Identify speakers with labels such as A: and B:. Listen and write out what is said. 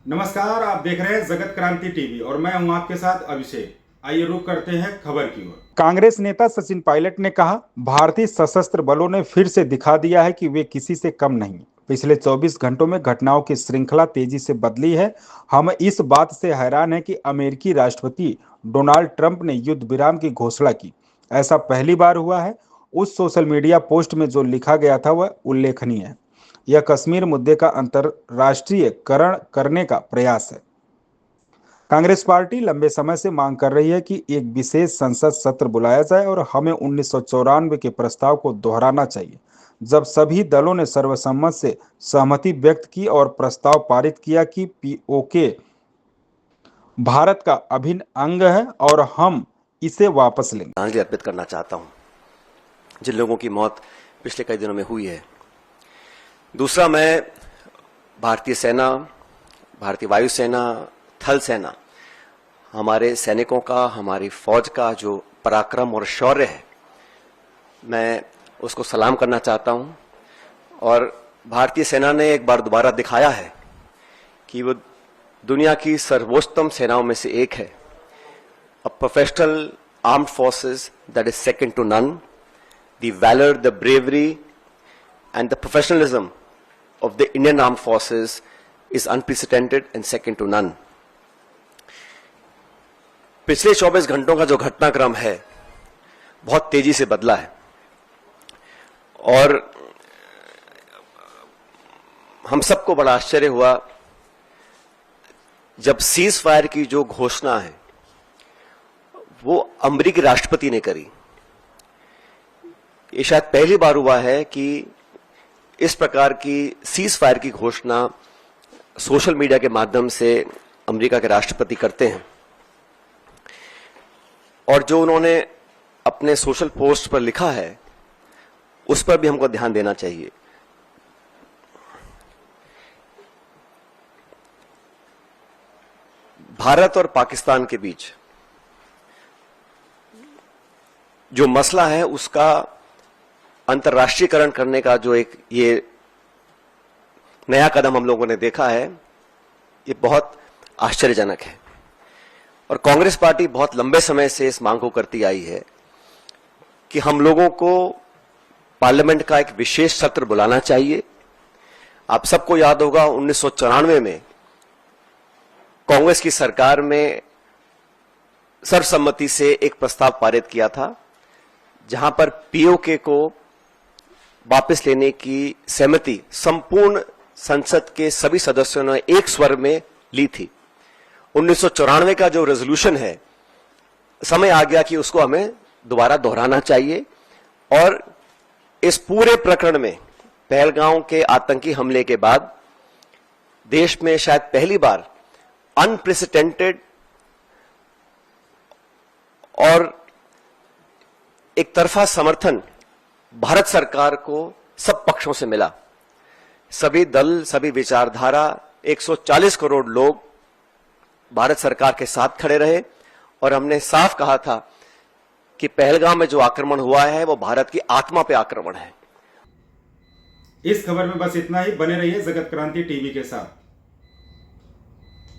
A: नमस्कार, आप देख रहे हैं जगत क्रांति टीवी और मैं हूं आपके साथ अभिषेक। आइए रुक करते हैं खबर की ओर। कांग्रेस नेता सचिन पायलट ने कहा, भारतीय सशस्त्र बलों ने फिर से दिखा दिया है कि वे किसी से कम नहीं। पिछले 24 घंटों में घटनाओं की श्रृंखला तेजी से बदली है। हम इस बात से हैरान हैं कि अमेरिकी राष्ट्रपति डोनाल्ड ट्रंप ने युद्ध विराम की घोषणा की। ऐसा पहली बार हुआ है। उस सोशल मीडिया पोस्ट में जो लिखा गया था वह उल्लेखनीय है। यह कश्मीर मुद्दे का अंतर्राष्ट्रीयकरण करने का प्रयास है। कांग्रेस पार्टी लंबे समय से मांग कर रही है कि एक विशेष संसद सत्र बुलाया जाए और हमें 1994 के प्रस्ताव को दोहराना चाहिए, जब सभी दलों ने सर्वसम्मत से सहमति व्यक्त की और प्रस्ताव पारित किया कि पीओके भारत का अभिन्न अंग है और हम इसे वापस लेंगे।
B: श्रद्धांजलि अर्पित करना चाहता हूं जिन लोगों की मौत पिछले कई दिनों में हुई है। दूसरा, मैं भारतीय सेना, भारतीय वायुसेना, थल सेना, हमारे सैनिकों का, हमारी फौज का जो पराक्रम और शौर्य है, मैं उसको सलाम करना चाहता हूं। और भारतीय सेना ने एक बार दोबारा दिखाया है कि वो दुनिया की सर्वोत्तम सेनाओं में से एक है। A professional armed forces that is second to none. The valor, the bravery and the professionalism of the Indian armed forces is unprecedented and second to none. पिछले 24 घंटों का जो घटनाक्रम है बहुत तेजी से बदला है और हम सबको बड़ा आश्चर्य हुआ जब सीज फायर की जो घोषणा है वो अमेरिकी राष्ट्रपति ने करी। ये शायद पहली बार हुआ है कि इस प्रकार की सीज फायर की घोषणा सोशल मीडिया के माध्यम से अमेरिका के राष्ट्रपति करते हैं। और जो उन्होंने अपने सोशल पोस्ट पर लिखा है उस पर भी हमको ध्यान देना चाहिए। भारत और पाकिस्तान के बीच जो मसला है उसका अंतर्राष्ट्रीयकरण करने का जो एक ये नया कदम हम लोगों ने देखा है, ये बहुत आश्चर्यजनक है। और कांग्रेस पार्टी बहुत लंबे समय से इस मांग को करती आई है कि हम लोगों को पार्लियामेंट का एक विशेष सत्र बुलाना चाहिए। आप सबको याद होगा 1994 में कांग्रेस की सरकार में सर्वसम्मति से एक प्रस्ताव पारित किया था जहां पर पीओके को वापस लेने की सहमति संपूर्ण संसद के सभी सदस्यों ने एक स्वर में ली थी। 1994 का जो रेजोल्यूशन है, समय आ गया कि उसको हमें दोबारा दोहराना चाहिए। और इस पूरे प्रकरण में पहलगांव के आतंकी हमले के बाद देश में शायद पहली बार अनप्रेसिडेंटेड और एक तरफा समर्थन भारत सरकार को सब पक्षों से मिला। सभी दल, सभी विचारधारा, 140 करोड़ लोग भारत सरकार के साथ खड़े रहे और हमने साफ कहा था कि पहलगाम में जो आक्रमण हुआ है वो भारत की आत्मा पे आक्रमण है।
A: इस खबर में बस इतना ही। बने रहिए जगत क्रांति टीवी के साथ।